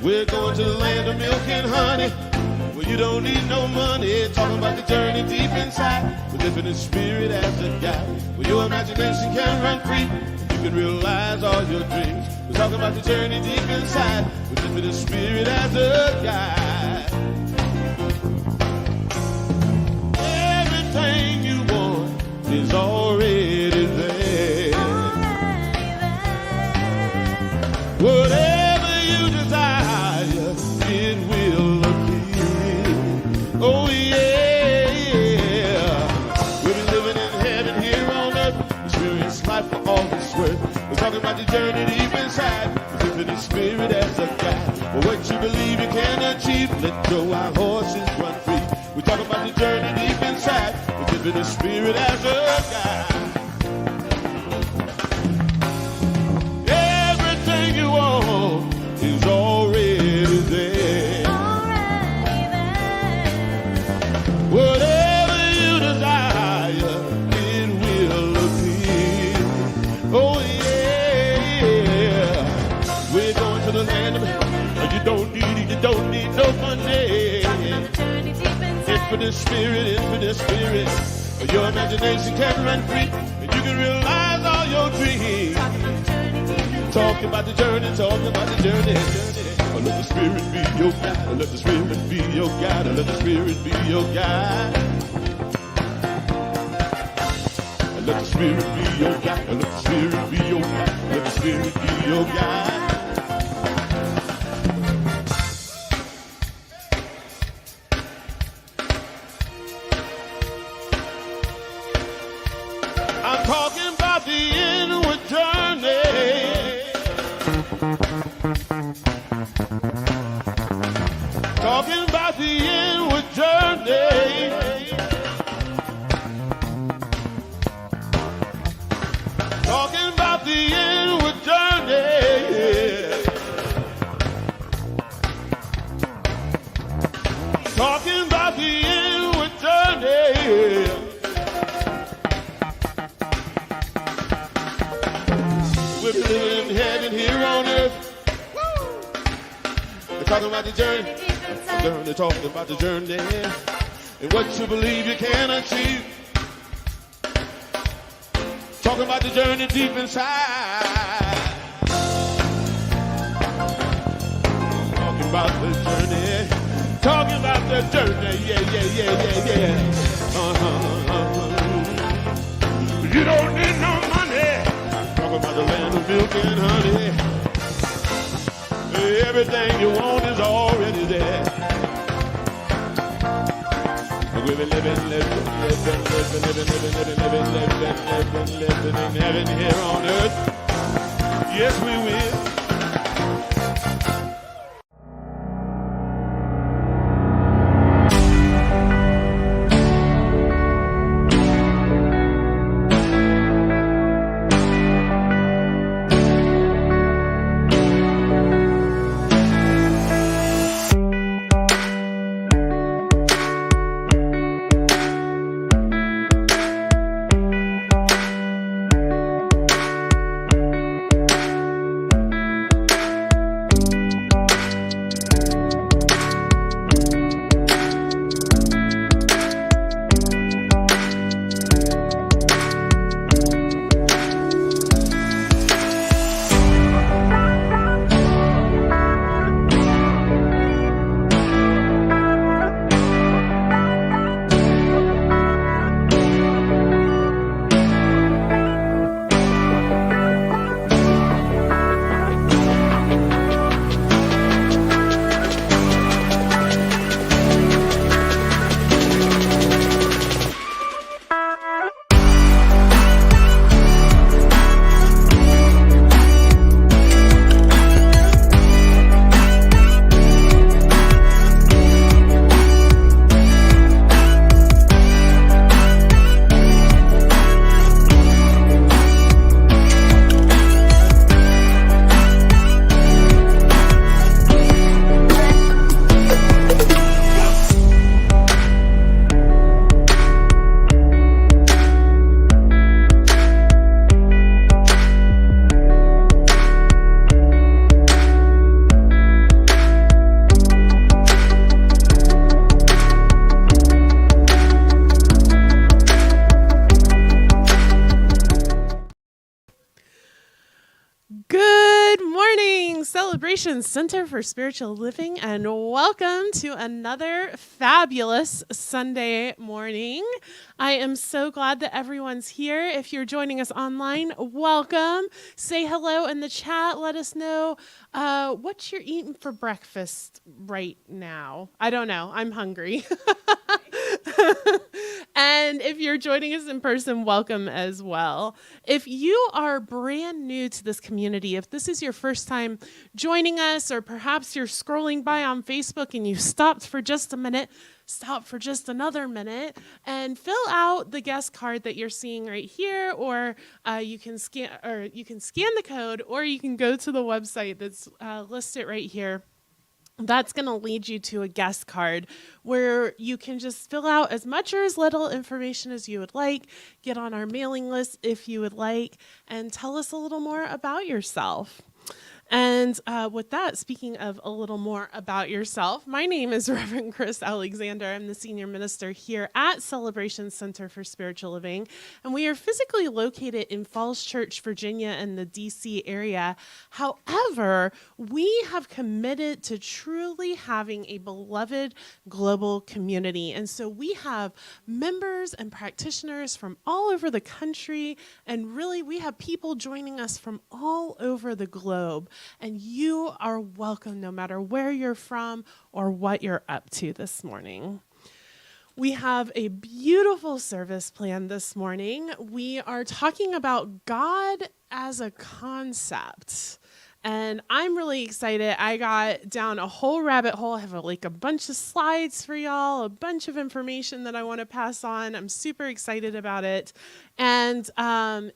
We're going to the land of milk and honey, where you don't need no money. Talking about the journey deep inside, with infinite spirit as a guide, where your imagination can run free, you can realize all your dreams. We're talking about the journey deep inside, with infinite spirit as a guide. Everything you want is already there. Whatever you desire, it will appear. Oh yeah, yeah. We'll be living in heaven here on earth, experience life for all it's worth. We're talking about the journey deep inside, with infinite spirit as a guide. For what you believe you can achieve, let go our horses run free. We're talking about the journey deep inside, with infinite spirit as a guide. Everything you want is already there. Whatever you desire, it will appear. Oh yeah, we're going to the land of you don't need no money. Infinite spirit, your imagination can run free, and you can realize all your dreams. Talking about the journey, Oh, let the spirit be your guide, let the spirit be your guide, let the spirit be your guide. Let the spirit be your guide, let the spirit be your guide, let the spirit be your guide. I'm talking about the inward journey. Talking about the inward journey. Talking about the inward journey. Talking about the inward journey. We're living in heaven here on earth. They're talking about the journey. They're talking about the journey. And what you believe you can achieve. Talking about the journey deep inside. Talking about the journey. Talking about the journey. Yeah. You don't need no money. Talking about the land of milk and honey. Everything you want is already there. We've been living in heaven here on earth. Yes, we will. Good morning, Celebration Center for Spiritual Living, and welcome to another fabulous Sunday morning. I am so glad that everyone's here. If you're joining us online, welcome. Say hello in the chat. Let us know what you're eating for breakfast right now. I don't know. I'm hungry. And if you're joining us in person, welcome as well. If you are brand new to this community, if this is your first time joining us, or perhaps you're scrolling by on Facebook and you stopped for just a minute, stop for just another minute and fill out the guest card that you're seeing right here, or you can scan the code, or you can go to the website that's listed right here. That's going to lead you to a guest card where you can just fill out as much or as little information as you would like, get on our mailing list if you would like, and tell us a little more about yourself. And with that, speaking of a little more about yourself, my name is Reverend Chris Alexander. I'm the senior minister here at Celebration Center for Spiritual Living, and we are physically located in Falls Church, Virginia, in the D.C. area. However, we have committed to truly having a beloved global community, and so we have members and practitioners from all over the country, and really we have people joining us from all over the globe. And you are welcome no matter where you're from or what you're up to this morning. We have a beautiful service planned this morning. We are talking about God as a concept. And I'm really excited. I got down a whole rabbit hole. I have a bunch of slides for y'all, a bunch of information that I want to pass on. I'm super excited about it. And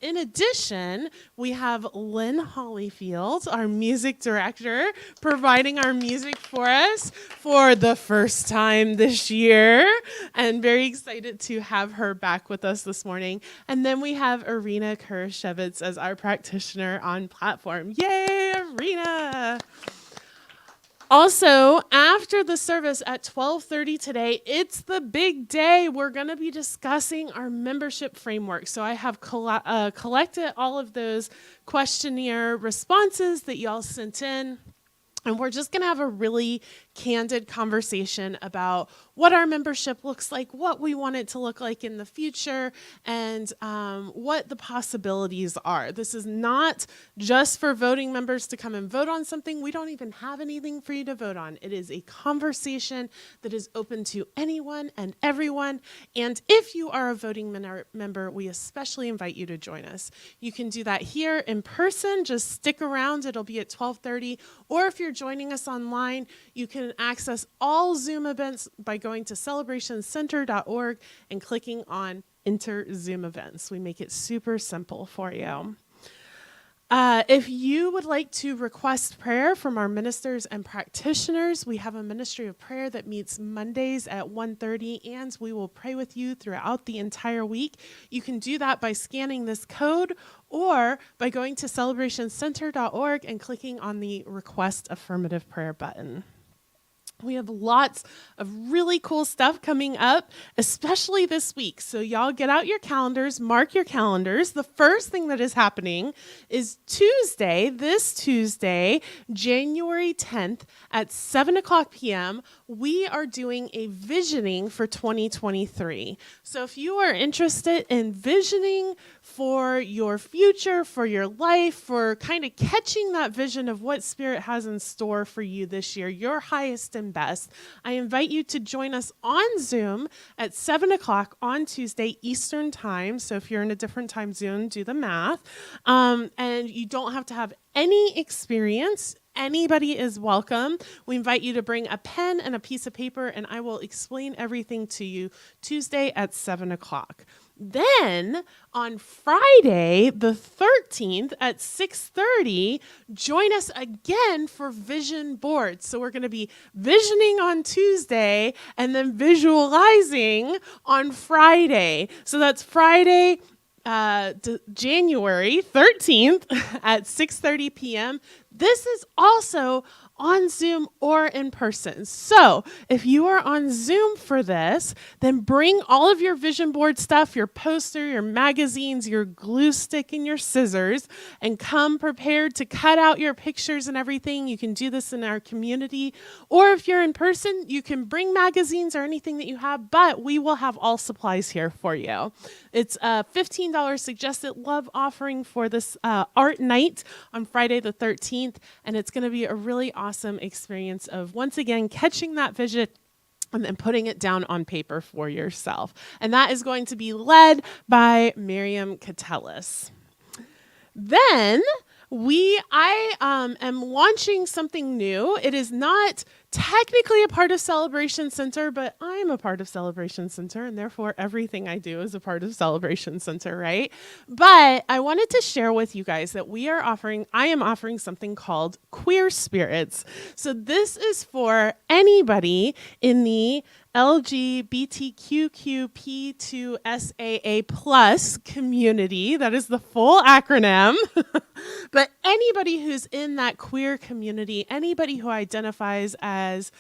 in addition, we have Lynn Hollyfield, our music director, providing our music for us for the first time this year. And very excited to have her back with us this morning. And then we have Irina Kurashevitz as our practitioner on platform. Yay, Irina! Also, after the service at 12:30 today, it's the big day. We're going to be discussing our membership framework. So I have collected all of those questionnaire responses that y'all sent in. And we're just going to have a really candid conversation about what our membership looks like, what we want it to look like in the future, and what the possibilities are. This is not just for voting members to come and vote on something. We don't even have anything for you to vote on. It is a conversation that is open to anyone and everyone. And if you are a voting member, we especially invite you to join us. You can do that here in person. Just stick around. It'll be at 12:30. Or if you're joining us online, you can access all Zoom events by going to celebrationcenter.org and clicking on Enter Zoom Events. We make it super simple for you. If you would like to request prayer from our ministers and practitioners, we have a ministry of prayer that meets Mondays at 1:30, and we will pray with you throughout the entire week. You can do that by scanning this code or by going to celebrationcenter.org and clicking on the Request Affirmative Prayer button. We have lots of really cool stuff coming up, especially this week. So y'all get out your calendars, mark your calendars. The first thing that is happening is this Tuesday, January 10th at 7 o'clock p.m., we are doing a visioning for 2023. So if you are interested in visioning for your future, for your life, for kind of catching that vision of what Spirit has in store for you this year, your highest and best, I invite you to join us on Zoom at 7 o'clock on Tuesday Eastern Time. So if you're in a different time zone, do the math. And you don't have to have any experience. Anybody is welcome. We invite you to bring a pen and a piece of paper, and I will explain everything to you Tuesday at 7 o'clock. Then on Friday, the 13th at 6:30, join us again for vision boards. So we're going to be visioning on Tuesday and then visualizing on Friday. So that's Friday, January 13th at 6:30 p.m. This is also on Zoom or in person. So if you are on Zoom for this, then bring all of your vision board stuff, your poster, your magazines, your glue stick, and your scissors, and come prepared to cut out your pictures and everything. You can do this in our community. Or if you're in person, you can bring magazines or anything that you have, but we will have all supplies here for you. It's a $15 suggested love offering for this art night on Friday the 13th, and it's going to be a really awesome experience of, once again, catching that vision and then putting it down on paper for yourself. And that is going to be led by Miriam Catellis. Then I am launching something new. It is not technically a part of Celebration Center, but I'm a part of Celebration Center, and therefore everything I do is a part of Celebration Center, right? But I wanted to share with you guys that I am offering something called Queer Spirits. So this is for anybody in the LGBTQP2SAA plus community. That is the full acronym. But anybody who's in that queer community, anybody who identifies as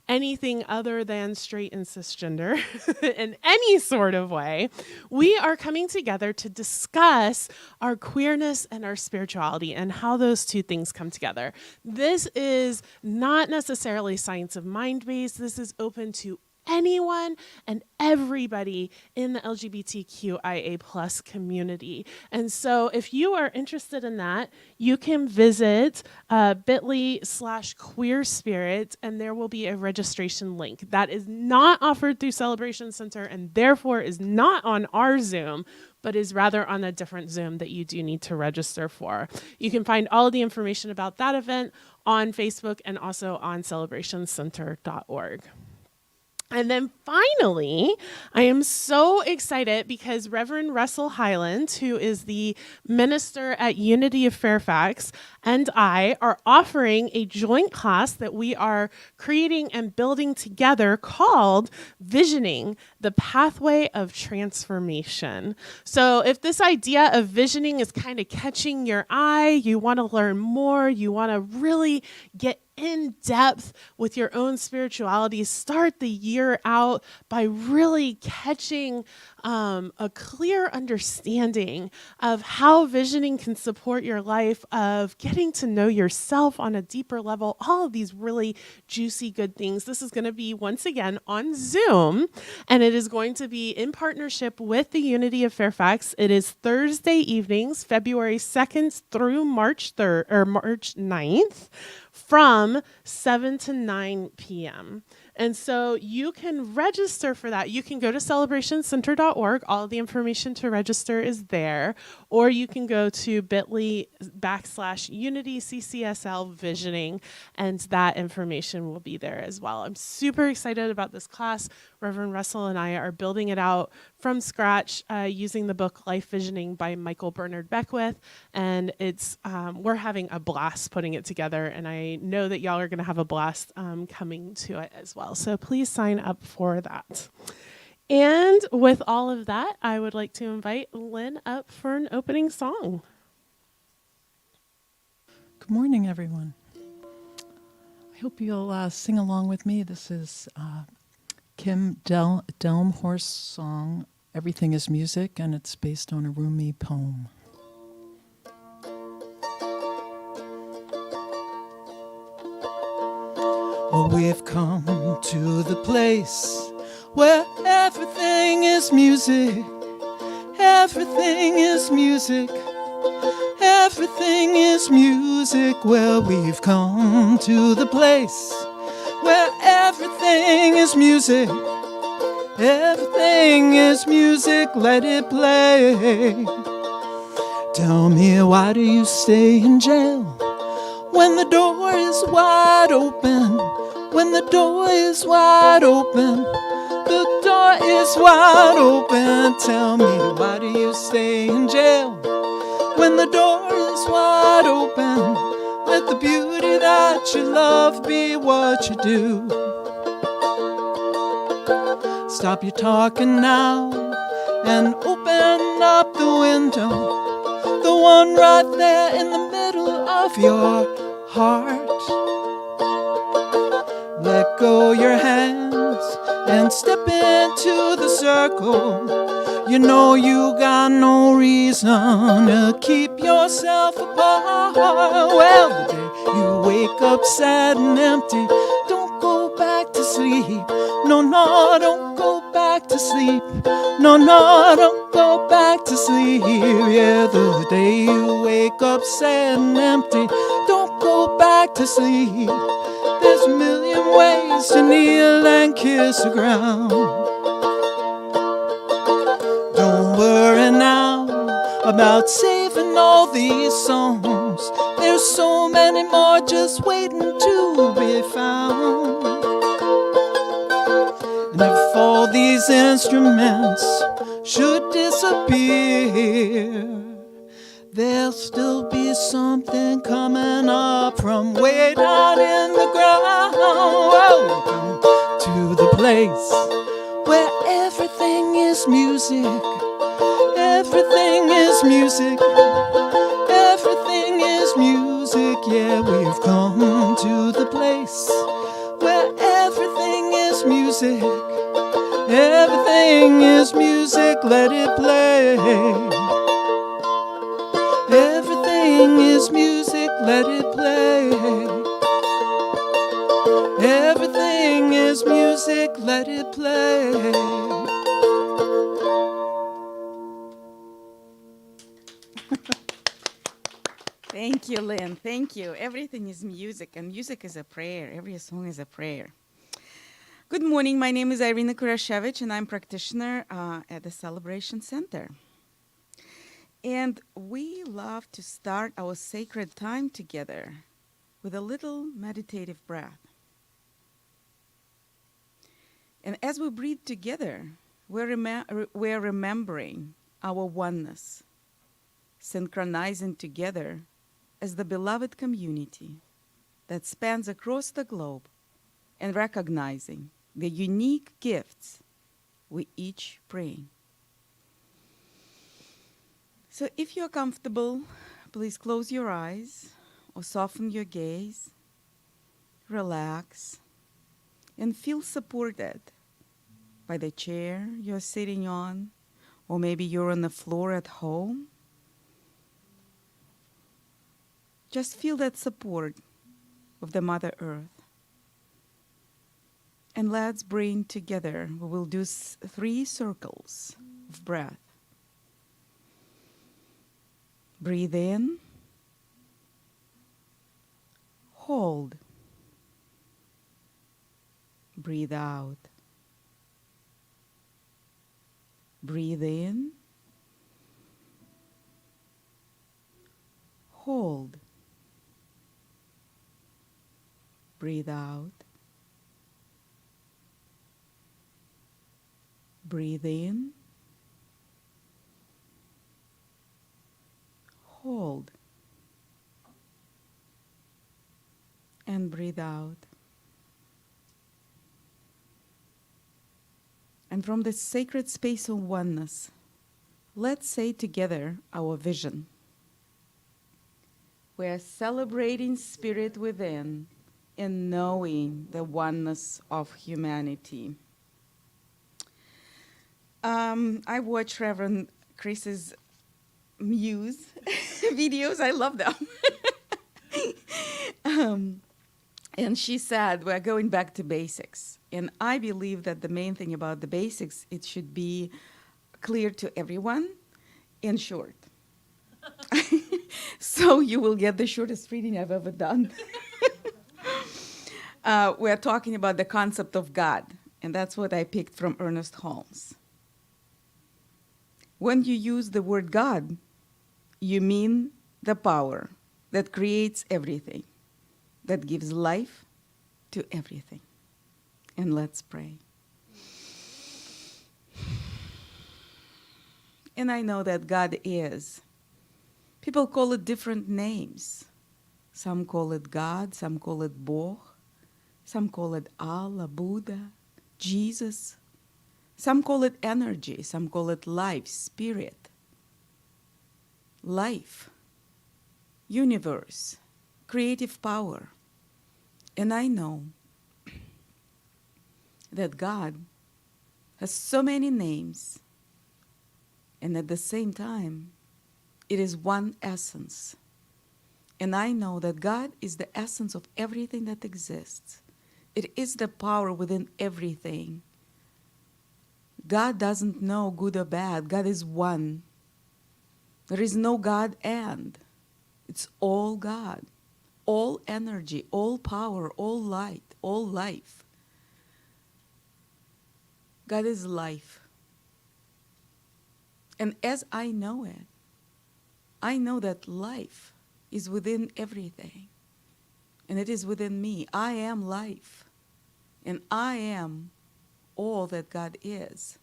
anything other than straight and cisgender in any sort of way, we are coming together to discuss our queerness and our spirituality and how those two things come together. This is not necessarily science of mind based. This is open to anyone and everybody in the LGBTQIA plus community. And so if you are interested in that, you can visit bit.ly/queer spirit, and there will be a registration link. That is not offered through Celebration Center and therefore is not on our Zoom, but is rather on a different Zoom that you do need to register for. You can find all of the information about that event on Facebook and also on celebrationcenter.org. And then finally, I am so excited because Reverend Russell Highland, who is the minister at Unity of Fairfax, and I are offering a joint class that we are creating and building together called Visioning, the Pathway of Transformation. So if this idea of visioning is kind of catching your eye, you want to learn more, you want to really get in depth with your own spirituality, start the year out by really catching a clear understanding of how visioning can support your life, of getting to know yourself on a deeper level, all of these really juicy good things. This is going to be, once again, on Zoom, and it is going to be in partnership with the Unity of Fairfax. It is Thursday evenings, February 2nd through March 3rd or March 9th, from 7 to 9 p.m. And so you can register for that. You can go to celebrationcenter.org. All of the information to register is there. Or you can go to bit.ly/UnityCCSL Visioning, and that information will be there as well. I'm super excited about this class. Reverend Russell and I are building it out from scratch using the book Life Visioning by Michael Bernard Beckwith. And it's we're having a blast putting it together. And I know that y'all are going to have a blast coming to it as well. So please sign up for that. And with all of that, I would like to invite Lynn up for an opening song. Good morning, everyone. I hope you'll sing along with me. This is Kim Delmhorst's song, Everything is Music, and it's based on a Rumi poem. Well, we've come to the place where everything is music. Everything is music. Everything is music. Well, we've come to the place where everything is music. Everything is music. Let it play. Tell me, why do you stay in jail when the door is wide open? When the door is wide open, the door is wide open. Tell me, why do you stay in jail when the door is wide open? Let the beauty that you love be what you do. Stop your talking now and open open up the window, the one right there in the middle of your heart. Let go your hands and step into the circle. You know you got no reason to keep yourself apart. Well, the day you wake up sad and empty, don't go back to sleep. No, no, don't go back to sleep. No, no, don't go back to sleep. Yeah, the day you wake up sad and empty, don't go back to sleep. There's a million ways to kneel and kiss the ground. Don't worry now about saving all these songs. There's so many more just waiting to be found. And if all these instruments should disappear, there'll still be something coming up from way down in the ground. Welcome to the place where everything is music. Everything is music. Everything is music. Yeah, we've come to the place where everything is music. Everything is music. Let it play. Everything is music, let it play. Everything is music, let it play. Thank you, Lynn. Thank you. Everything is music, and music is a prayer. Every song is a prayer. Good morning. My name is Irina Kurashevich, and I'm practitioner at the Celebration Center. And we love to start our sacred time together with a little meditative breath. And as we breathe together, we're remembering our oneness, synchronizing together as the beloved community that spans across the globe and recognizing the unique gifts we each bring. So if you're comfortable, please close your eyes or soften your gaze, relax, and feel supported by the chair you're sitting on, or maybe you're on the floor at home. Just feel that support of the Mother Earth. And let's bring together, we will do 3 circles of breath. Breathe in, hold, breathe out, breathe in, hold, breathe out, breathe in, hold, and breathe out. And from this sacred space of oneness, let's say together our vision. We're celebrating spirit within and knowing the oneness of humanity. I watch Reverend Chris's Muse videos. I love them. And she said, we're going back to basics. And I believe that the main thing about the basics, it should be clear to everyone and short. So you will get the shortest reading I've ever done. We're talking about the concept of God, and that's what I picked from Ernest Holmes. When you use the word God, you mean the power that creates everything, that gives life to everything. And let's pray. And I know that God is. People call it different names. Some call it God, some call it Bog, some call it Allah, Buddha, Jesus. Some call it energy, some call it life, spirit, life, universe, creative power. And I know that God has so many names, and at the same time, it is one essence. And I know that God is the essence of everything that exists. It is the power within everything. God doesn't know good or bad. God is one. There is no God and. It's all God. All energy, all power, all light, all life. God is life. And as I know it, I know that life is within everything. And it is within me. I am life. And I am all that God is.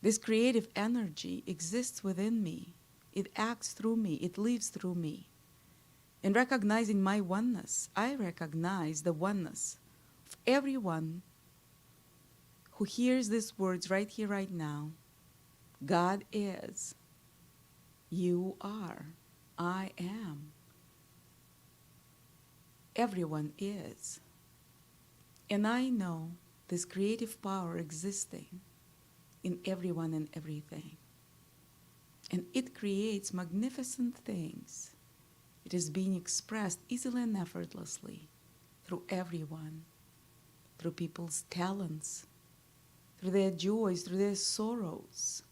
This creative energy exists within me. It acts through me. It lives through me. In recognizing my oneness, I recognize the oneness of everyone who hears these words right here, right now. God is. You are. I am. Everyone is. And I know this creative power existing in everyone and everything. And it creates magnificent things. It is being expressed easily and effortlessly through everyone, through people's talents, through their joys, through their sorrows.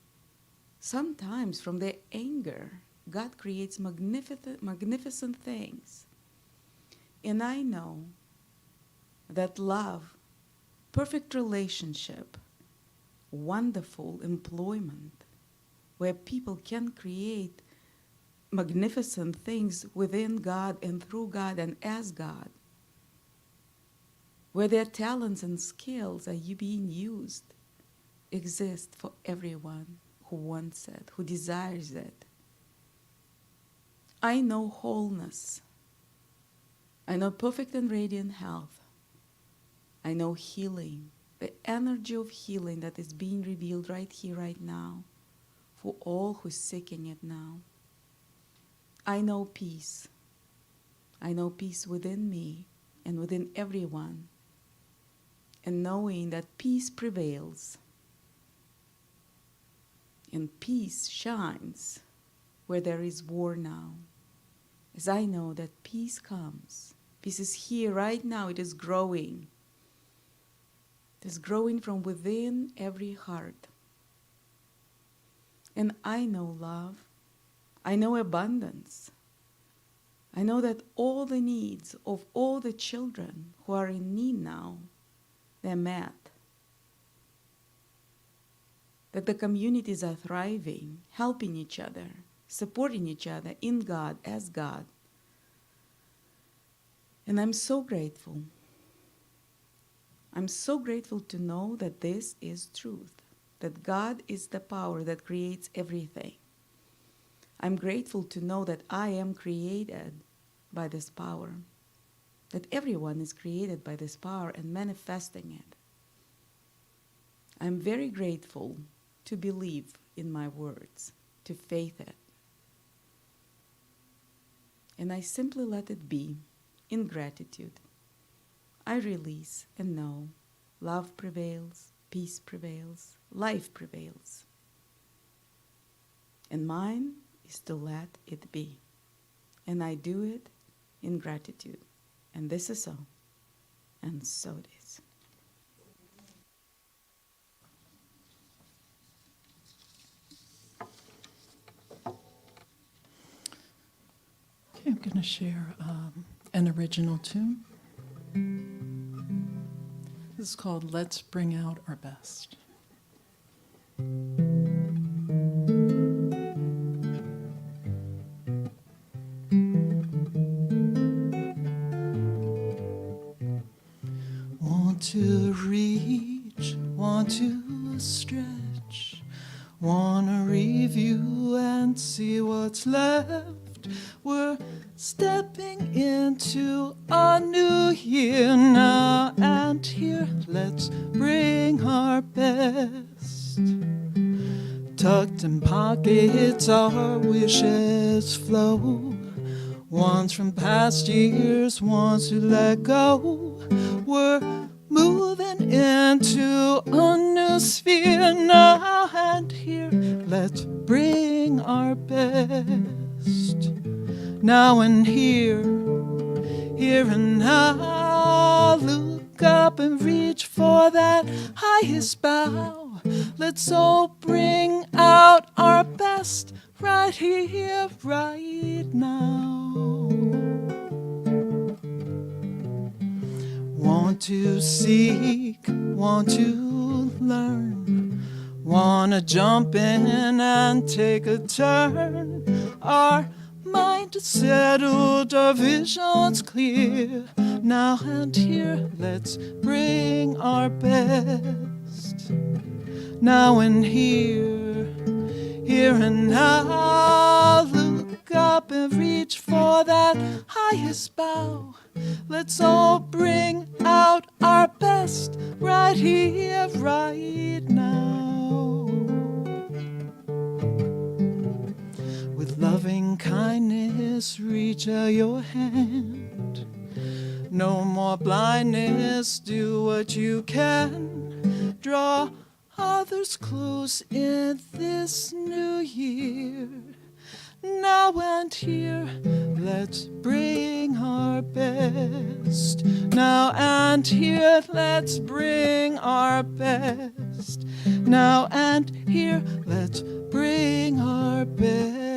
Sometimes from their anger, God creates magnificent things. And I know that love, perfect relationship, wonderful employment, where people can create magnificent things within God and through God and as God, where their talents and skills are being used, exist for everyone who wants it, who desires it. I know wholeness. I know perfect and radiant health. I know healing, the energy of healing that is being revealed right here, right now, for all who are seeking it now. I know peace. I know peace within me and within everyone. And knowing that peace prevails. And peace shines where there is war now. As I know that peace comes. Peace is here right now. It is growing. It is growing from within every heart. And I know love. I know abundance. I know that all the needs of all the children who are in need now, they're met. That the communities are thriving, helping each other, supporting each other in God, as God. And I'm so grateful. I'm so grateful to know that this is truth, that God is the power that creates everything. I'm grateful to know that I am created by this power, that everyone is created by this power and manifesting it. I'm very grateful to believe in my words, to faith it. And I simply let it be in gratitude. I release and know love prevails, peace prevails, life prevails. And mine is to let it be. And I do it in gratitude. And this is so. And so it is. Okay, I'm going to share an original tune. This is called Let's Bring Out Our Best. Want to reach, want to stretch, want to review and see what's left. We're stepping into a new year now, and here let's bring our best. Tucked in pockets, our wishes flow. Ones from past years, ones who let go. We're moving into a new sphere now and here. Let's bring our best. Now and here and now. Look up and reach for that highest bow. Let's all bring out our best right here, right now. Want to seek, want to learn, wanna jump in and take a turn. Our mind is settled, our vision's clear. Now and here, let's bring our best. Now and here and now. Look up and reach for that highest bow. Let's all bring out our best right here, right now. With loving kindness, reach out your hand. No more blindness, do what you can. Draw others close in this new year. Now and here, let's bring our best. Now and here, let's bring our best. Now and here, let's bring our best.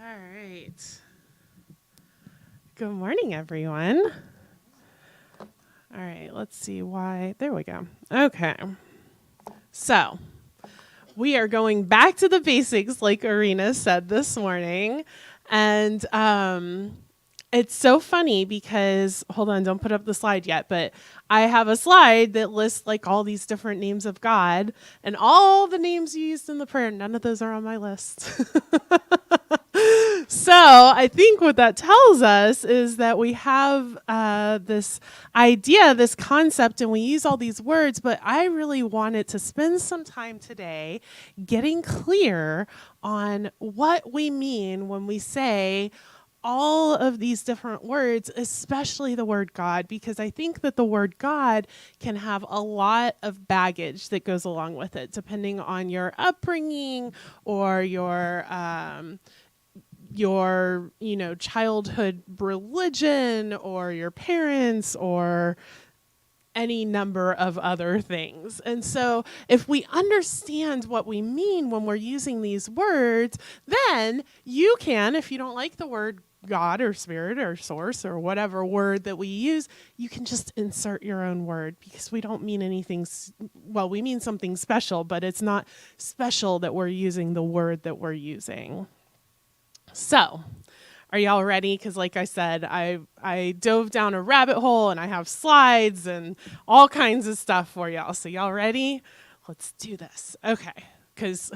All right. Good morning, everyone. All right, let's see why. There we go. Okay. So, we are going back to the basics, like Arena said this morning. And it's so funny because, hold on, don't put up the slide yet, but I have a slide that lists like all these different names of God and all the names you used in the prayer. None of those are on my list. So I think what that tells us is that we have this idea, this concept, and we use all these words, but I really wanted to spend some time today getting clear on what we mean when we say all of these different words, especially the word God, because I think that the word God can have a lot of baggage that goes along with it, depending on your upbringing or your childhood religion or your parents or any number of other things. And so if we understand what we mean when we're using these words, then you can, if you don't like the word God or spirit or source or whatever word that we use, you can just insert your own word, because we don't mean anything, well, we mean something special, but it's not special that we're using the word that we're using. So, are y'all ready? Because like I said, I dove down a rabbit hole and I have slides and all kinds of stuff for y'all. So y'all ready? Let's do this. Okay. Because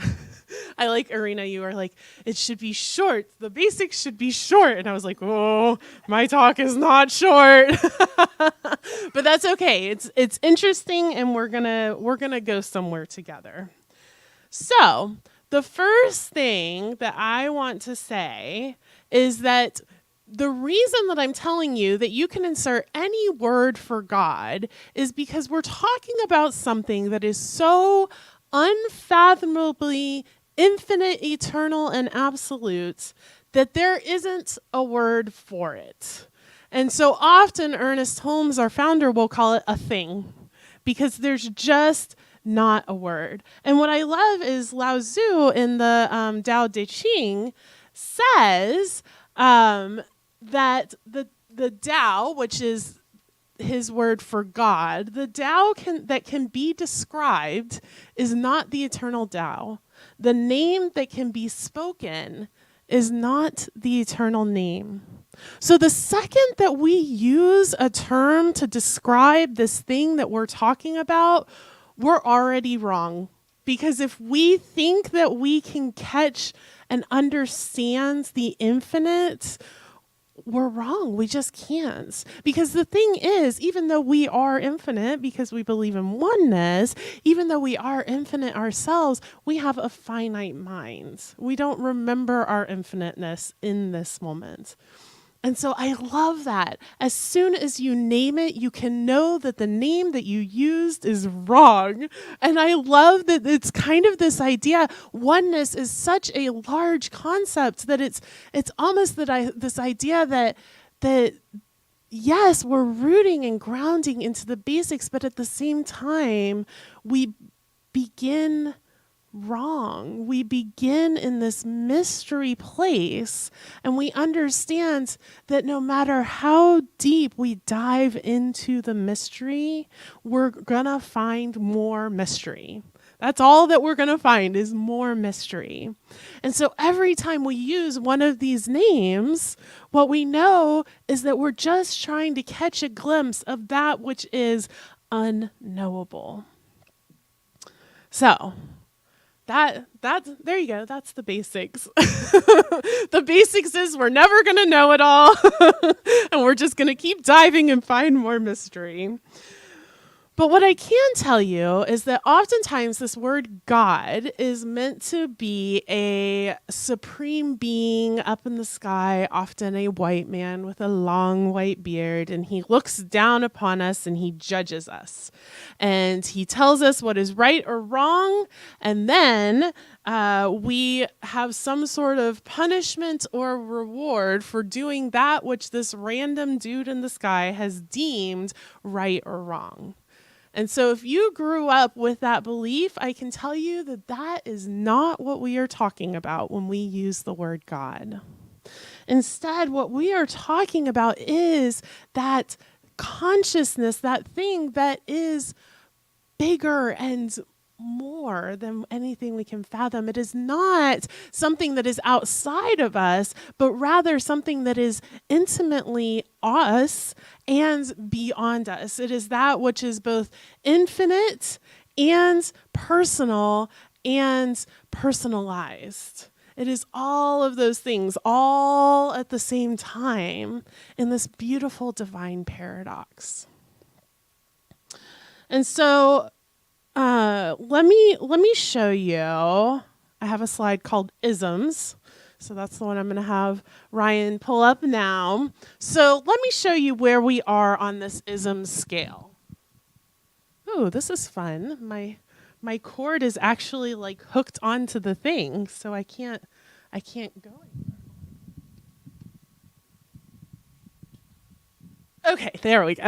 I like, Arena, you were like, it should be short. The basics should be short. And I was like, oh, my talk is not short. But that's okay. It's interesting, and we're gonna go somewhere together. So the first thing that I want to say is that the reason that I'm telling you that you can insert any word for God is because we're talking about something that is so unfathomably infinite, eternal, and absolute that there isn't a word for it. And so often Ernest Holmes, our founder, will call it a thing, because there's just not a word. And what I love is Lao Tzu in the Tao Te Ching says that the Tao, which is his word for God, the Tao that can be described is not the eternal Tao. The name that can be spoken is not the eternal name. So the second that we use a term to describe this thing that we're talking about, we're already wrong. Because if we think that we can catch and understand the infinite, we're wrong. We just can't. Because the thing is, even though we are infinite, because we believe in oneness, even though we are infinite ourselves, we have a finite mind. We don't remember our infiniteness in this moment. And so I love that. As soon as you name it, you can know that the name that you used is wrong. And I love that it's kind of this idea. Oneness is such a large concept that it's almost this idea that yes, we're rooting and grounding into the basics, but at the same time, we begin wrong. We begin in this mystery place, and we understand that no matter how deep we dive into the mystery, we're gonna find more mystery. That's all that we're gonna find is more mystery. And so every time we use one of these names, what we know is that we're just trying to catch a glimpse of that which is unknowable. So that's there you go. That's the basics. The basics is we're never going to know it all. And we're just going to keep diving and find more mystery. But what I can tell you is that oftentimes this word God is meant to be a supreme being up in the sky, often a white man with a long white beard, and he looks down upon us and he judges us. And he tells us what is right or wrong, and then we have some sort of punishment or reward for doing that which this random dude in the sky has deemed right or wrong. And so if you grew up with that belief, I can tell you that that is not what we are talking about when we use the word God. Instead, what we are talking about is that consciousness, that thing that is bigger and more than anything we can fathom. It is not something that is outside of us, but rather something that is intimately us and beyond us. It is that which is both infinite and personal and personalized. It is all of those things all at the same time in this beautiful divine paradox. And so let me show you. I have a slide called isms. So that's the one I'm going to have Ryan pull up now. So let me show you where we are on this ism scale. Ooh, this is fun. My cord is actually like hooked onto the thing, so I can't go anywhere. Okay, there we go.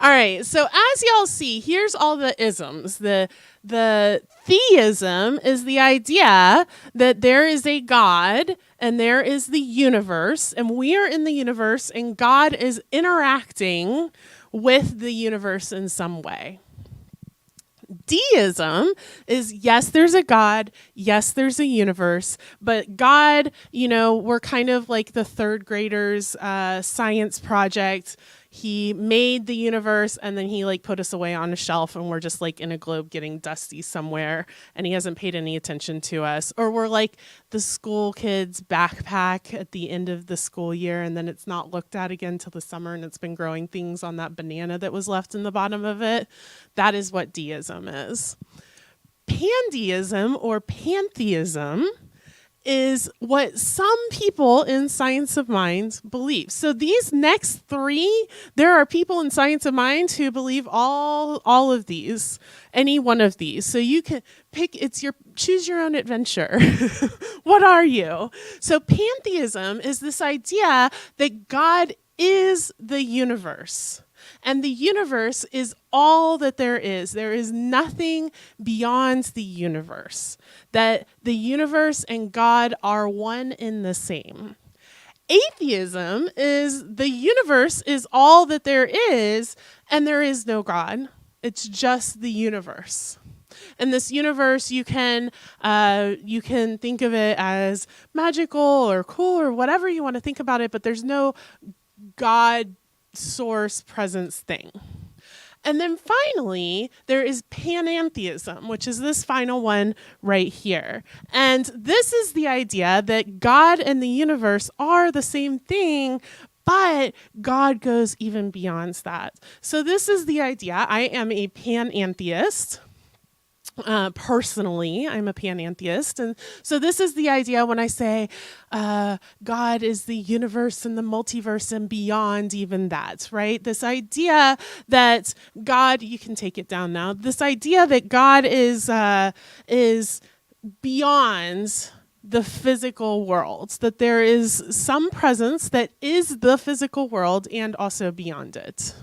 All right, so as y'all see, here's all the isms. The theism is the idea that there is a God and there is the universe, and we are in the universe, and God is interacting with the universe in some way. Deism is, yes, there's a God, yes, there's a universe, but God, we're kind of like the third graders' science project. He made the universe and then he put us away on a shelf and we're just in a globe getting dusty somewhere and he hasn't paid any attention to us. Or we're like the school kids' backpack at the end of the school year and then it's not looked at again till the summer and it's been growing things on that banana that was left in the bottom of it. That is what deism is. Pandeism or pantheism is what some people in Science of Mind believe. So these next three, there are people in Science of Mind who believe all of these, any one of these. So you can pick, choose your own adventure. What are you? So pantheism is this idea that God is the universe. And the universe is all that there is. There is nothing beyond the universe. That the universe and God are one in the same. Atheism is the universe is all that there is, and there is no God. It's just the universe. And this universe, you can think of it as magical or cool or whatever you want to think about it, but there's no God source presence thing. And then finally, there is panentheism, which is this final one right here. And this is the idea that God and the universe are the same thing, but God goes even beyond that. So this is the idea. I am a panentheist. Personally, I'm a panentheist. And so this is the idea when I say God is the universe and the multiverse and beyond even that, right? This idea that God, you can take it down now, this idea that God is beyond the physical world, that there is some presence that is the physical world and also beyond it.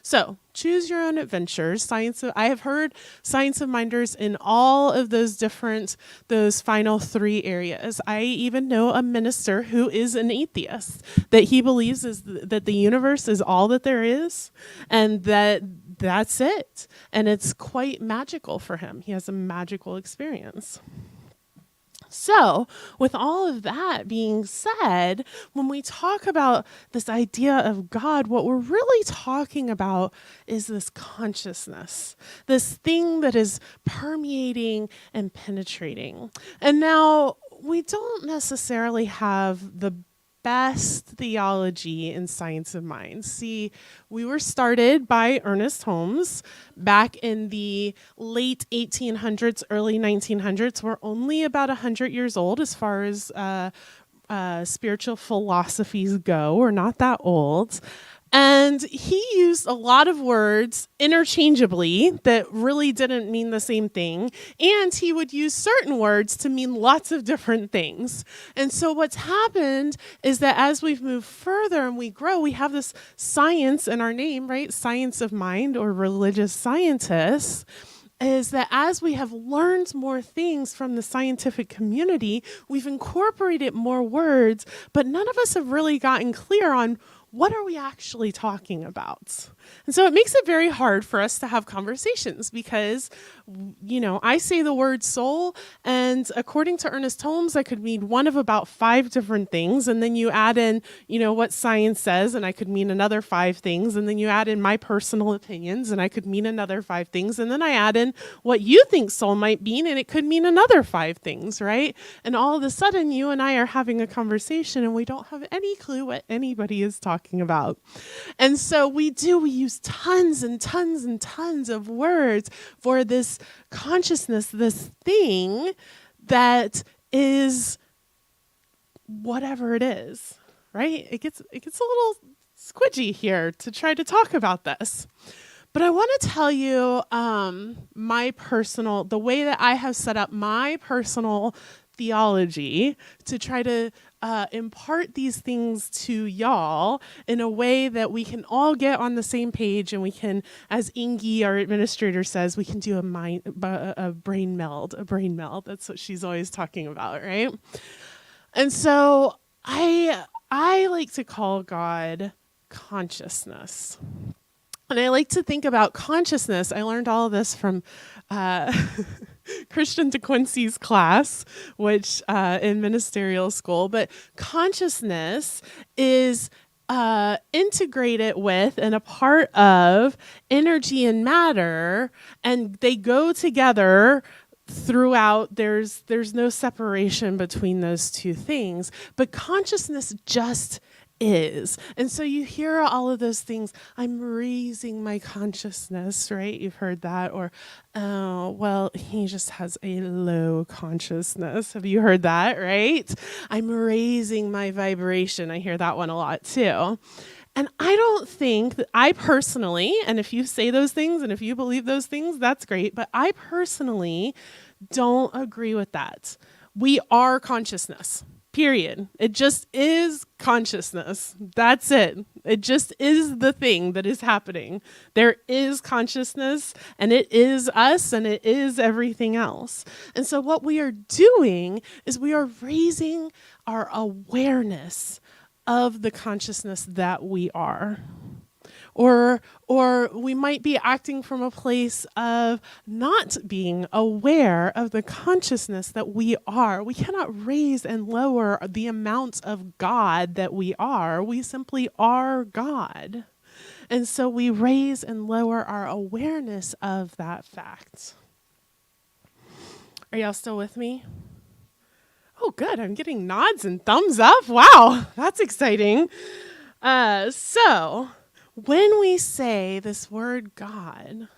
So choose your own adventures. I have heard Science of Minders in all of those final 3 areas. I even know a minister who is an atheist, that he believes that the universe is all that there is, and that's it. And it's quite magical for him. He has a magical experience. So, with all of that being said, when we talk about this idea of God, what we're really talking about is this consciousness, this thing that is permeating and penetrating. And now, we don't necessarily have the best theology in Science of Mind. See, we were started by Ernest Holmes back in the late 1800s, early 1900s. We're only about 100 years old as far as spiritual philosophies go. We're not that old. And he used a lot of words interchangeably that really didn't mean the same thing. And he would use certain words to mean lots of different things. And so what's happened is that as we've moved further and we grow, we have this science in our name, right? Science of mind, or religious scientists. Is that as we have learned more things from the scientific community, we've incorporated more words, but none of us have really gotten clear on what are we actually talking about? And so it makes it very hard for us to have conversations because, I say the word soul, and according to Ernest Holmes, I could mean one of about 5 different things. And then you add in, what science says, and I could mean another 5 things. And then you add in my personal opinions, and I could mean another 5 things. And then I add in what you think soul might mean, and it could mean another 5 things, right? And all of a sudden, you and I are having a conversation, and we don't have any clue what anybody is talking about. And so we use tons and tons and tons of words for this consciousness, this thing that is whatever it is, right? It gets a little squidgy here to try to talk about this. But I want to tell you the way that I have set up my personal theology to try to impart these things to y'all in a way that we can all get on the same page, and we can, as Ingi, our administrator, says, we can do a brain meld. That's what she's always talking about, right? And so I like to call God consciousness. And I like to think about consciousness. I learned all of this from Christian De Quincey's class, which in ministerial school. But consciousness is integrated with and a part of energy and matter, and they go together throughout. There's no separation between those two things, but consciousness just is. And so you hear all of those things. I'm raising my consciousness, right? You've heard that. Or, oh, well, he just has a low consciousness. Have you heard that, right? I'm raising my vibration. I hear that one a lot too. And I don't think that I personally, and if you say those things and if you believe those things, that's great. But I personally don't agree with that. We are consciousness. Period. It just is consciousness. That's it. It just is the thing that is happening. There is consciousness, and it is us, and it is everything else. And so what we are doing is we are raising our awareness of the consciousness that we are. or we might be acting from a place of not being aware of the consciousness that we are. We cannot raise and lower the amount of God that we are. We simply are God. And so we raise and lower our awareness of that fact. Are y'all still with me? Oh, good. I'm getting nods and thumbs up. Wow, that's exciting. So when we say this word God,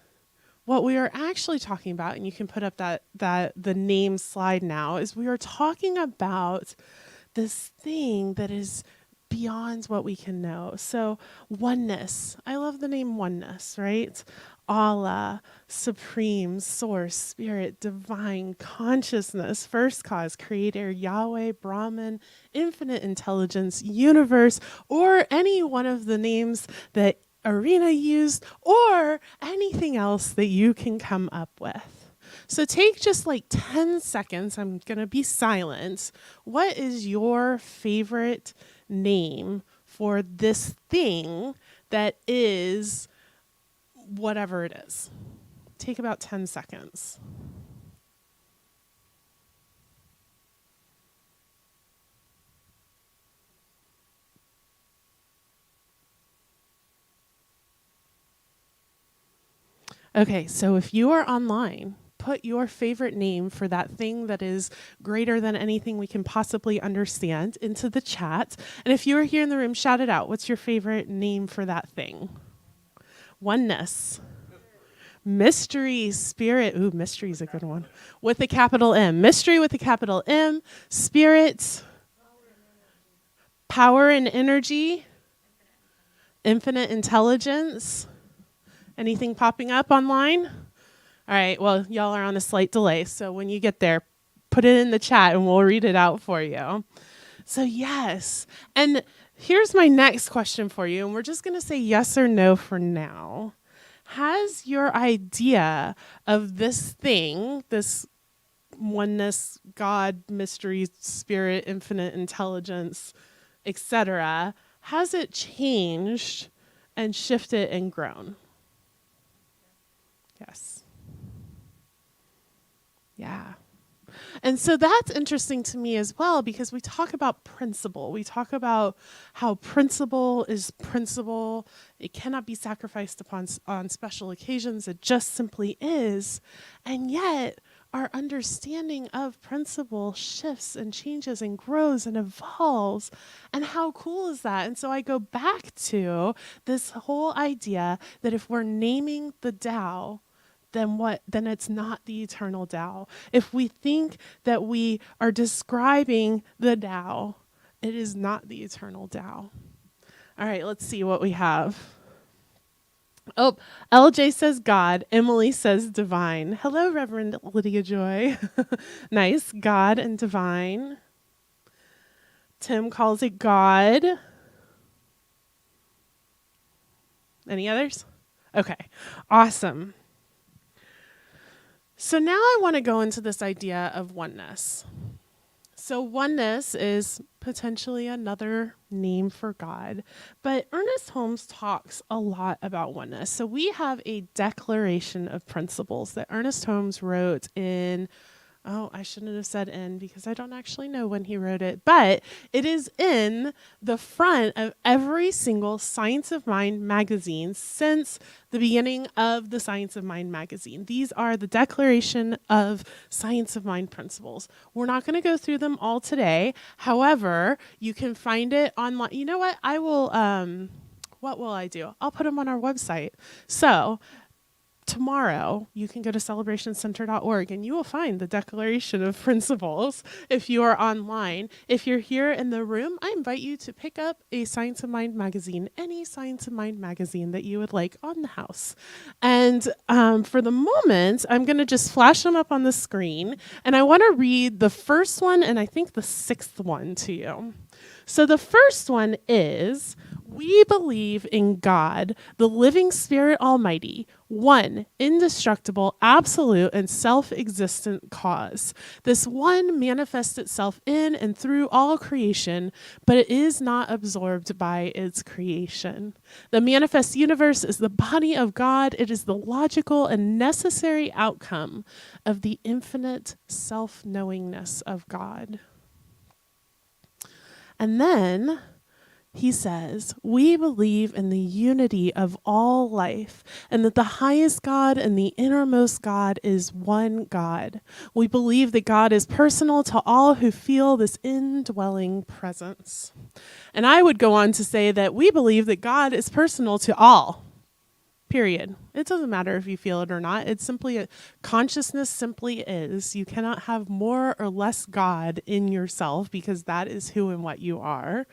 what we are actually talking about, and you can put up the name slide now, is we are talking about this thing that is beyond what we can know. So oneness. I love the name oneness, right? Allah, supreme, source, spirit, divine, consciousness, first cause, creator, Yahweh, Brahman, infinite intelligence, universe, or any one of the names that Arena used, or anything else that you can come up with. So take just like 10 seconds. I'm going to be silent. What is your favorite name for this thing that is whatever it is? Take about 10 seconds. Okay, so if you are online, put your favorite name for that thing that is greater than anything we can possibly understand into the chat. And if you are here in the room, shout it out. What's your favorite name for that thing? Oneness. Mystery, spirit. Ooh, mystery is a good one. With a capital M. Mystery with a capital M. Spirit. Power and energy. Infinite intelligence. Anything popping up online? All right, well, y'all are on a slight delay, so when you get there, put it in the chat and we'll read it out for you. So yes, and here's my next question for you, and we're just going to say yes or no for now. Has your idea of this thing, this oneness, God, mystery, spirit, infinite intelligence, etc., has it changed and shifted and grown? Yes. Yeah. And so that's interesting to me as well, because we talk about principle. We talk about how principle is principle. It cannot be sacrificed on special occasions. It just simply is. And yet our understanding of principle shifts and changes and grows and evolves. And how cool is that? And so I go back to this whole idea that if we're naming the Tao, then it's not the eternal Tao. If we think that we are describing the Tao, it is not the eternal Tao. All right, let's see what we have. Oh, LJ says God. Emily says divine. Hello, Reverend Lydia Joy. Nice, God and divine. Tim calls it God. Any others? Okay, awesome. So now I want to go into this idea of oneness. So oneness is potentially another name for God, but Ernest Holmes talks a lot about oneness. So we have a declaration of principles that Ernest Holmes wrote in, I shouldn't have said in because I don't actually know when he wrote it, but it is in the front of every single Science of Mind magazine since the beginning of the Science of Mind magazine. These are the Declaration of Science of Mind principles. We're not going to go through them all today. However, you can find it online. You know what? I will, what will I do? I'll put them on our website. So tomorrow, you can go to celebrationcenter.org and you will find the Declaration of Principles if you are online. If you're here in the room, I invite you to pick up a Science of Mind magazine, any Science of Mind magazine that you would like on the house. And for the moment, I'm going to just flash them up on the screen. And I want to read the first one and I think the sixth one to you. So the first one is, We believe in God, the living Spirit Almighty, one, indestructible, absolute, and self-existent cause. This one manifests itself in and through all creation, but it is not absorbed by its creation. The manifest universe is the body of God. It is the logical and necessary outcome of the infinite self-knowingness of God. And then he says, we believe in the unity of all life and that the highest God and the innermost God is one God. We believe that God is personal to all who feel this indwelling presence. And I would go on to say that we believe that God is personal to all. Period. It doesn't matter if you feel it or not. It's simply consciousness simply is. You cannot have more or less God in yourself because that is who and what you are.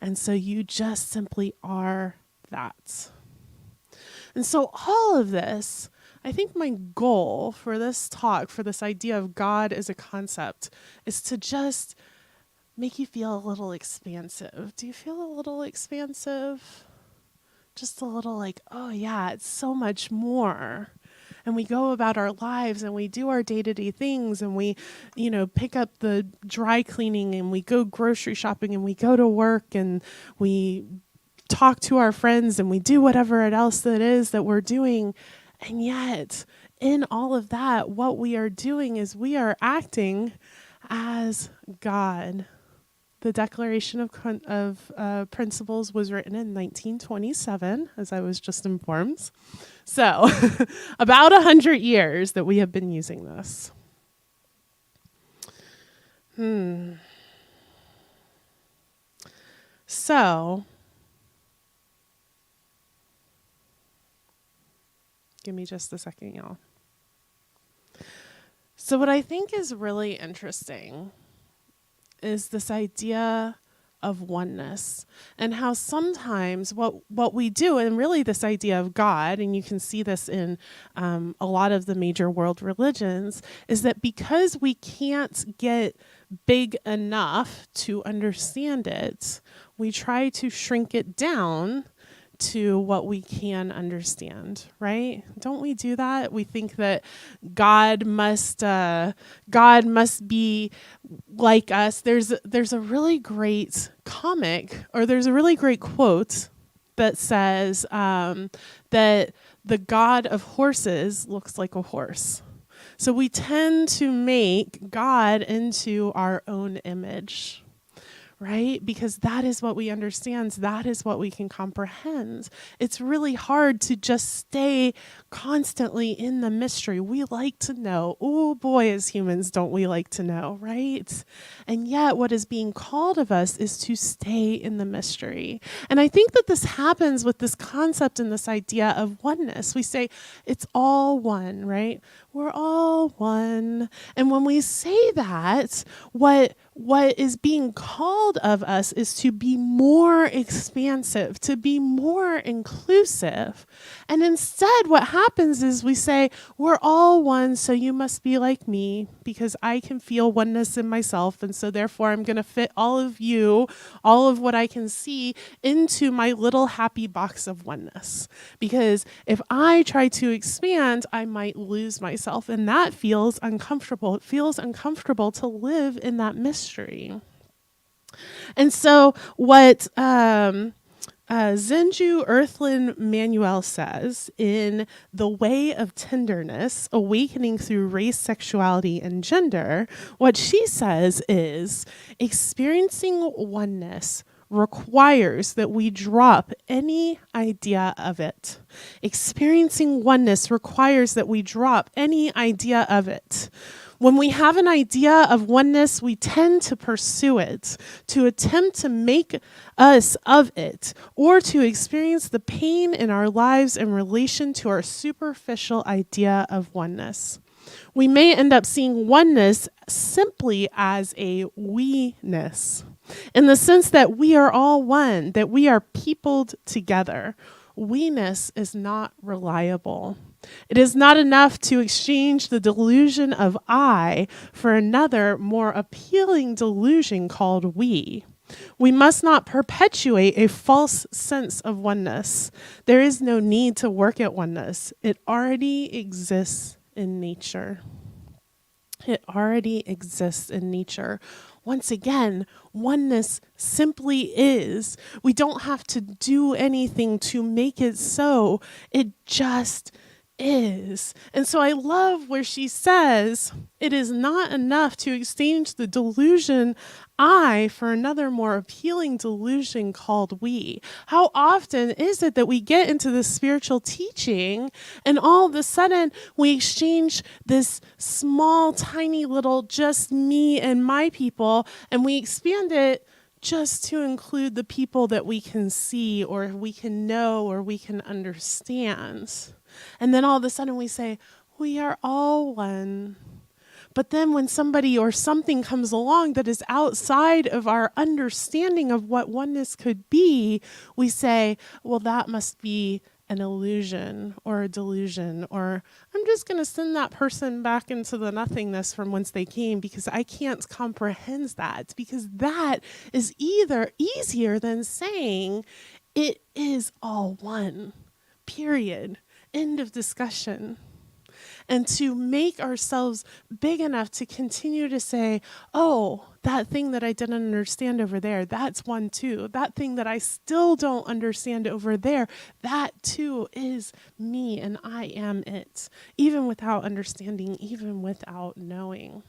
And so you just simply are that. And so all of this, I think my goal for this talk, for this idea of God as a concept, is to just make you feel a little expansive. Do you feel a little expansive? Just a little like, oh yeah, it's so much more. And we go about our lives and we do our day-to-day things and we, pick up the dry cleaning and we go grocery shopping and we go to work and we talk to our friends and we do whatever else that is that we're doing. And yet, in all of that, what we are doing is we are acting as God. The Declaration of Principles was written in 1927, as I was just informed. So, about 100 years that we have been using this. So, give me just a second, y'all. So, what I think is really interesting is this idea of oneness and how sometimes what we do, and really this idea of God, and you can see this in a lot of the major world religions, is that because we can't get big enough to understand it, we try to shrink it down to what we can understand, right? Don't we do that? We think that God must be like us. There's a really great comic, or there's a really great quote that says that the God of horses looks like a horse. So we tend to make God into our own image. Right? Because that is what we understand. That is what we can comprehend. It's really hard to just stay constantly in the mystery. We like to know. Oh boy, as humans, don't we like to know, right? And yet what is being called of us is to stay in the mystery. And I think that this happens with this concept and this idea of oneness. We say it's all one, right? We're all one. And when we say that, what is being called of us is to be more expansive, to be more inclusive. And instead, what happens is we say, we're all one, so you must be like me, because I can feel oneness in myself, and so therefore I'm going to fit all of you, all of what I can see, into my little happy box of oneness. Because if I try to expand, I might lose myself, and that feels uncomfortable. It feels uncomfortable to live in that mystery. And so what Zenju Earthlyn Manuel says in The Way of Tenderness, Awakening Through Race, Sexuality, and Gender, what she says is experiencing oneness requires that we drop any idea of it. Experiencing oneness requires that we drop any idea of it. When we have an idea of oneness, we tend to pursue it, to attempt to make us of it, or to experience the pain in our lives in relation to our superficial idea of oneness. We may end up seeing oneness simply as a we-ness, in the sense that we are all one, that we are peopled together. We-ness is not reliable. It is not enough to exchange the delusion of I for another, more appealing delusion called we. We must not perpetuate a false sense of oneness. There is no need to work at oneness. It already exists in nature. It already exists in nature. Once again, oneness simply is. We don't have to do anything to make it so. It just is. And so I love where she says, it is not enough to exchange the delusion I for another more appealing delusion called we. How often is it that we get into this spiritual teaching and all of a sudden we exchange this small, tiny little just me and my people, and we expand it just to include the people that we can see or we can know or we can understand. And then all of a sudden we say, we are all one. But then when somebody or something comes along that is outside of our understanding of what oneness could be, we say, well, that must be an illusion or a delusion, or I'm just going to send that person back into the nothingness from whence they came because I can't comprehend that, because that is either easier than saying it is all one, period, end of discussion. And to make ourselves big enough to continue to say, oh, that thing that I didn't understand over there, that's one too. That thing that I still don't understand over there, that too is me and I am it. Even without understanding, even without knowing.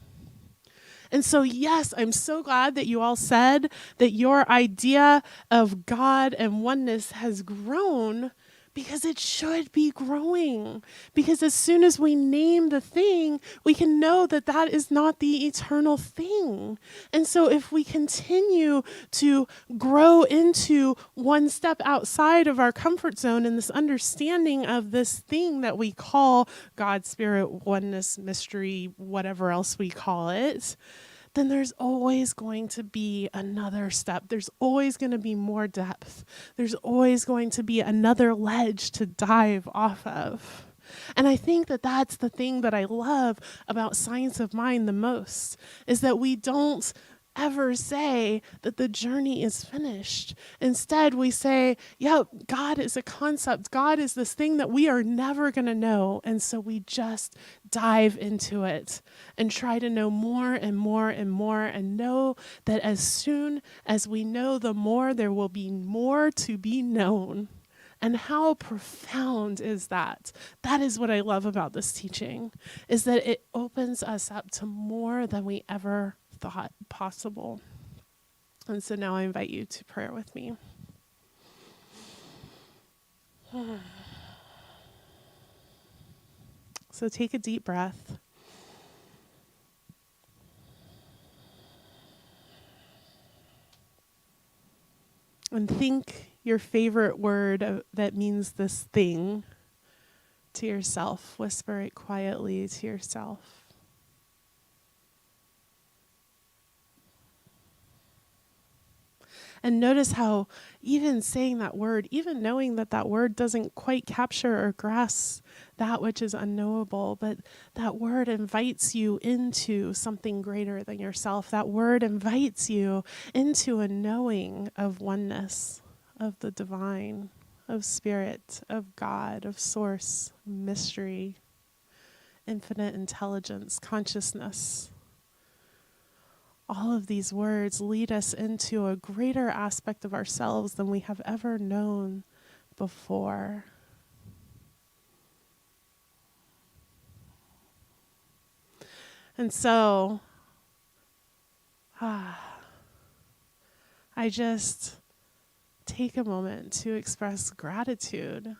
And so, yes, I'm so glad that you all said that your idea of God and oneness has grown, because it should be growing. Because as soon as we name the thing, we can know that that is not the eternal thing. And so if we continue to grow into one step outside of our comfort zone in this understanding of this thing that we call God, Spirit, oneness, mystery, whatever else we call it, then there's always going to be another step. There's always going to be more depth. There's always going to be another ledge to dive off of. And I think that that's the thing that I love about Science of Mind the most, is that we don't ever say that the journey is finished. Instead, we say, yeah, God is a concept. God is this thing that we are never going to know. And so we just dive into it and try to know more and more and more, and know that as soon as we know the more, there will be more to be known. And how profound is that? That is what I love about this teaching, is that it opens us up to more than we ever thought possible. And so now I invite you to prayer with me. So take a deep breath. And think your favorite word that means this thing to yourself. Whisper it quietly to yourself. And notice how even saying that word, even knowing that that word doesn't quite capture or grasp that which is unknowable, but that word invites you into something greater than yourself. That word invites you into a knowing of oneness, of the divine, of spirit, of God, of source, mystery, infinite intelligence, consciousness. All of these words lead us into a greater aspect of ourselves than we have ever known before. And so, I just take a moment to express gratitude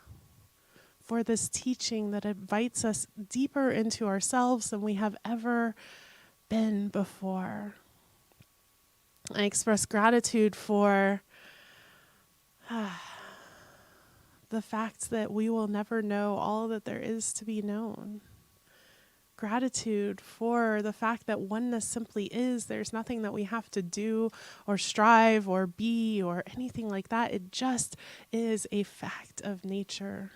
for this teaching that invites us deeper into ourselves than we have ever been before. I express gratitude for the fact that we will never know all that there is to be known. Gratitude for the fact that oneness simply is. There's nothing that we have to do or strive or be or anything like that. It just is a fact of nature.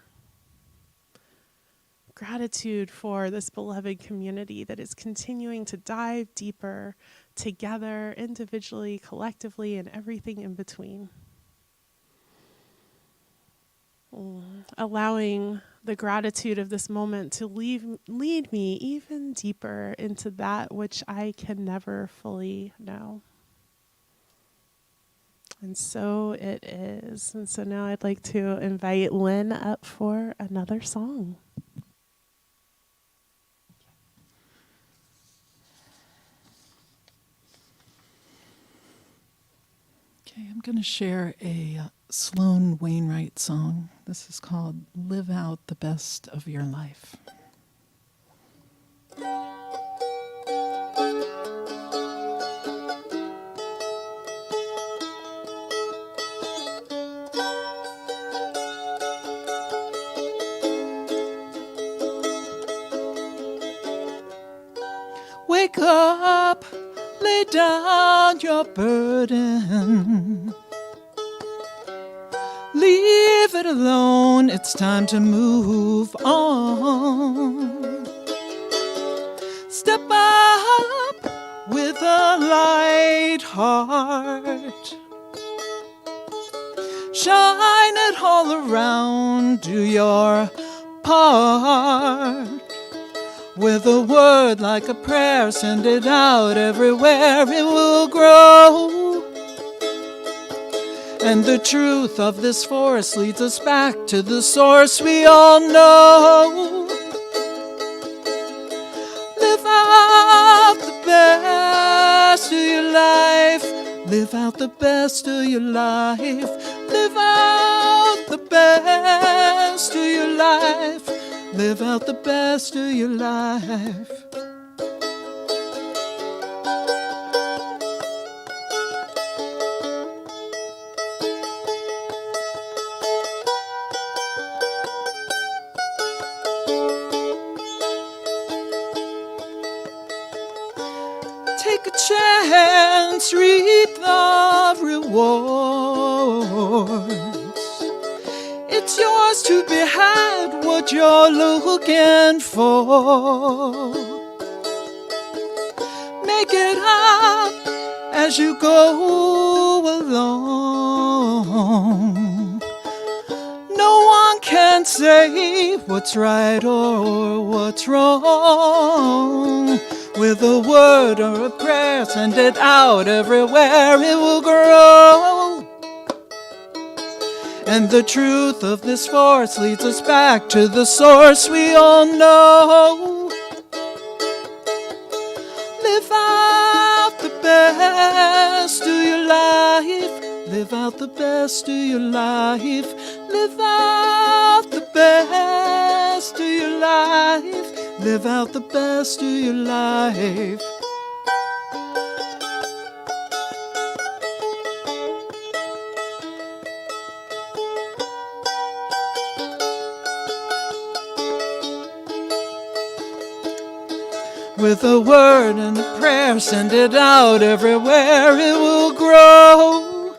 gratitude for this beloved community that is continuing to dive deeper together, individually, collectively, and everything in between. Allowing the gratitude of this moment to lead me even deeper into that which I can never fully know. And so it is. And so now I'd like to invite Lynn up for another song. Okay, I'm going to share a Sloan Wainwright song. This is called Live Out the Best of Your Life. Wake up, lay down your burden. Leave it alone, it's time to move on. Step up with a light heart. Shine it all around, do your part. With a word like a prayer, send it out everywhere, it will grow. And the truth of this forest leads us back to the source we all know. Live out the best of your life. Live out the best of your life. Live out the best of your life. Live out the best of your life. Take a chance, reap the rewards. It's yours to be had, what you're looking for. Make it up as you go along. No one can say what's right or what's wrong. With a word or a prayer, send it out everywhere, it will grow. And the truth of this force leads us back to the source we all know. Live out the best of your life. Live out the best of your life. Live out the best of your life. Live out the best of your life. With a word and a prayer, send it out everywhere, it will grow.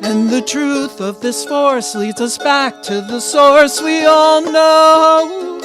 And the truth of this force leads us back to the source we all know.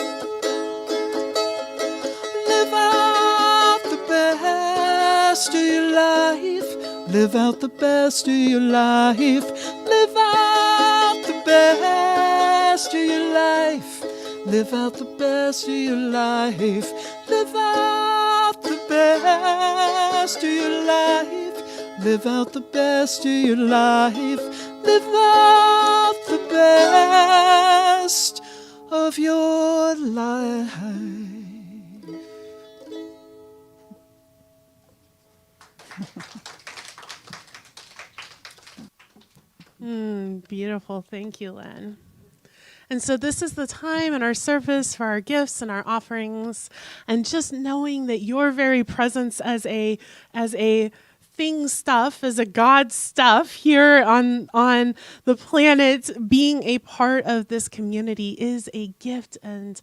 Live out the best of your life. Live out the best of your life. Live out the best of your life. Live out the best of your life. Live out the best of your life. Live out the best of your life. Live out the best of your life. Beautiful. Thank you, Lynn. And so this is the time in our service for our gifts and our offerings, and just knowing that your very presence as a thing stuff, as a God stuff here on the planet, being a part of this community is a gift and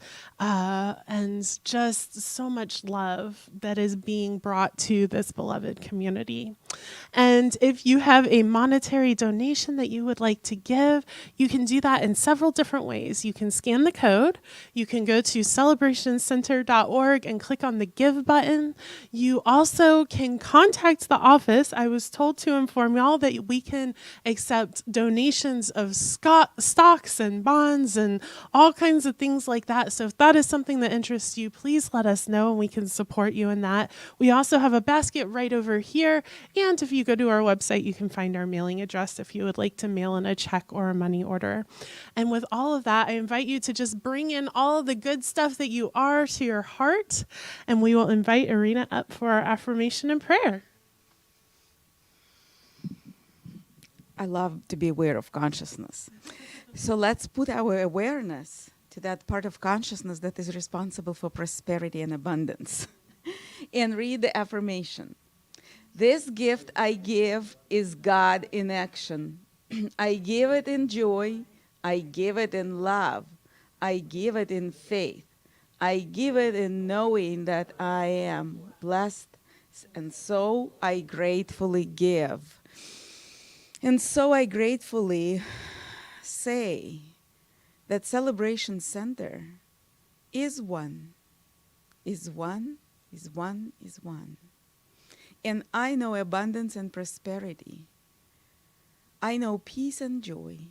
just so much love that is being brought to this beloved community. And if you have a monetary donation that you would like to give, you can do that in several different ways. You can scan the code. You can go to celebrationcenter.org and click on the Give button. You also can contact the office. I was told to inform y'all that we can accept donations of stocks and bonds and all kinds of things like that. So if that is something that interests you, please let us know and we can support you in that. We also have a basket right over here. And if you go to our website, you can find our mailing address if you would like to mail in a check or a money order. And with all of that, I invite you to just bring in all of the good stuff that you are to your heart, and we will invite Irina up for our affirmation and prayer. I love to be aware of consciousness. So let's put our awareness to that part of consciousness that is responsible for prosperity and abundance and read the affirmation. This gift I give is God in action. I give it in joy. I give it in love. I give it in faith. I give it in knowing that I am blessed, and so I gratefully give. And so I gratefully say that Celebration Center is one, is one, is one, is one. And I know abundance and prosperity. I know peace and joy.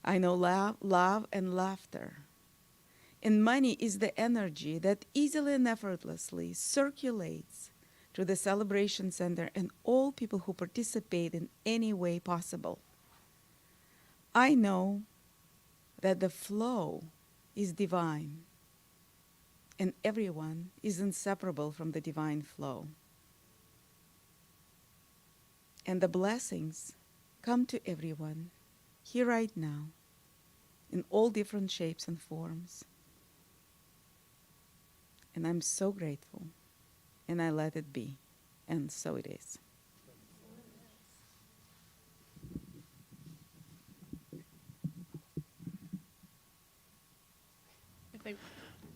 I know love and laughter. And money is the energy that easily and effortlessly circulates through the Celebration Center and all people who participate in any way possible. I know that the flow is divine, and everyone is inseparable from the divine flow. And the blessings come to everyone here right now in all different shapes and forms. And I'm so grateful, and I let it be, and so it is.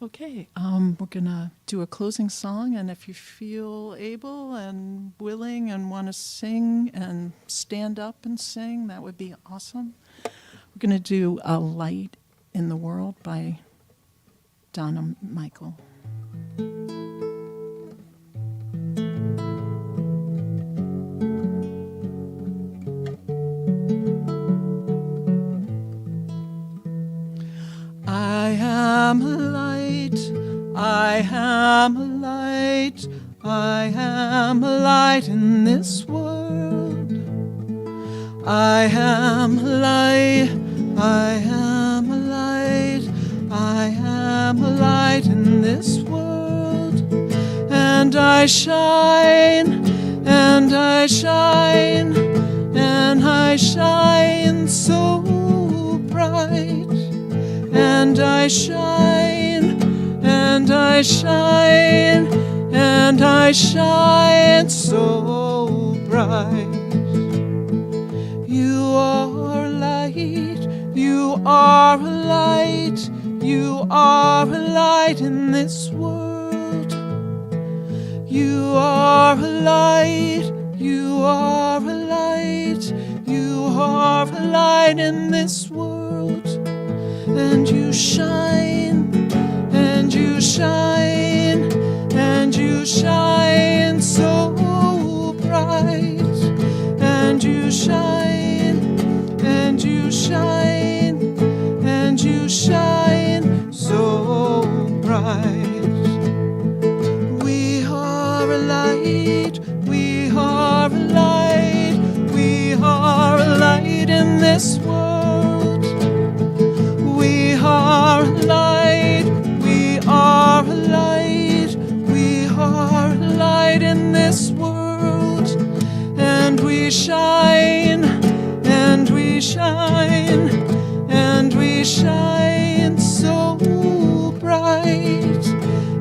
Okay, we're gonna do a closing song, and if you feel able and willing and want to sing and stand up and sing, that would be awesome. We're gonna do A Light in the World by Donna Michael. I am a light, I am a light, I am a light in this world. I am a light, I am a light, I am a light in this world. And I shine, and I shine, and I shine so bright. And I shine, and I shine, and I shine so bright. You are a light, you are a light, you are a light in this world. You are a light, you are a light, you are a light in this world. And you shine, and you shine, and you shine so bright. And you shine, and you shine, and you shine so bright. We are a light, we are a light, we are a light in this world. We are a light, we are a light, we are a light in this world. And we shine, and we shine, and we shine so bright.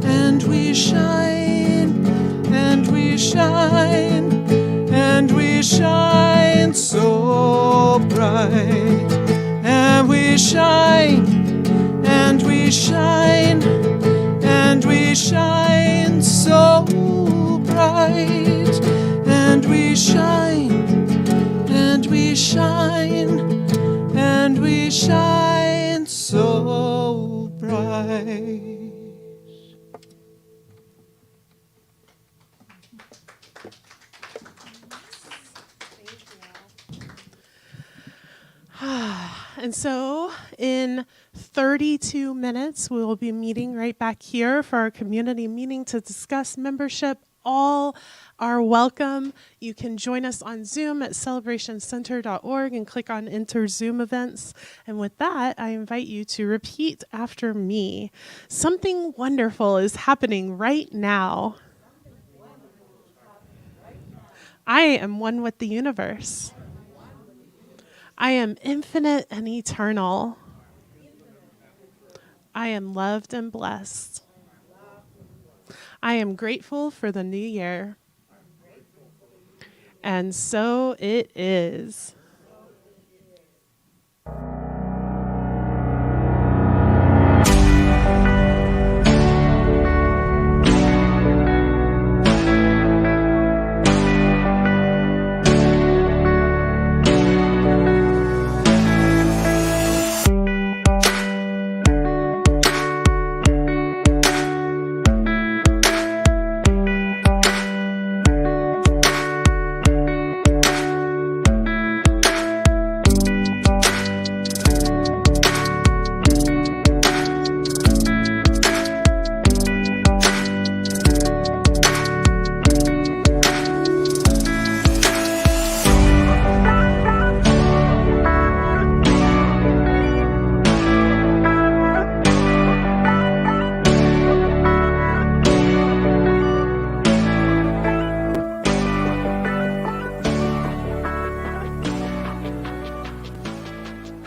And we shine, and we shine, and shine so bright, and we shine, and we shine, and we shine so bright, and we shine, and we shine, and we shine so bright. And so in 32 minutes, we will be meeting right back here for our community meeting to discuss membership. All are welcome. You can join us on Zoom at celebrationcenter.org and click on Enter Zoom Events. And with that, I invite you to repeat after me. Something wonderful is happening right now. I am one with the universe. I am infinite and eternal. I am loved and blessed. I am grateful for the new year. And so it is.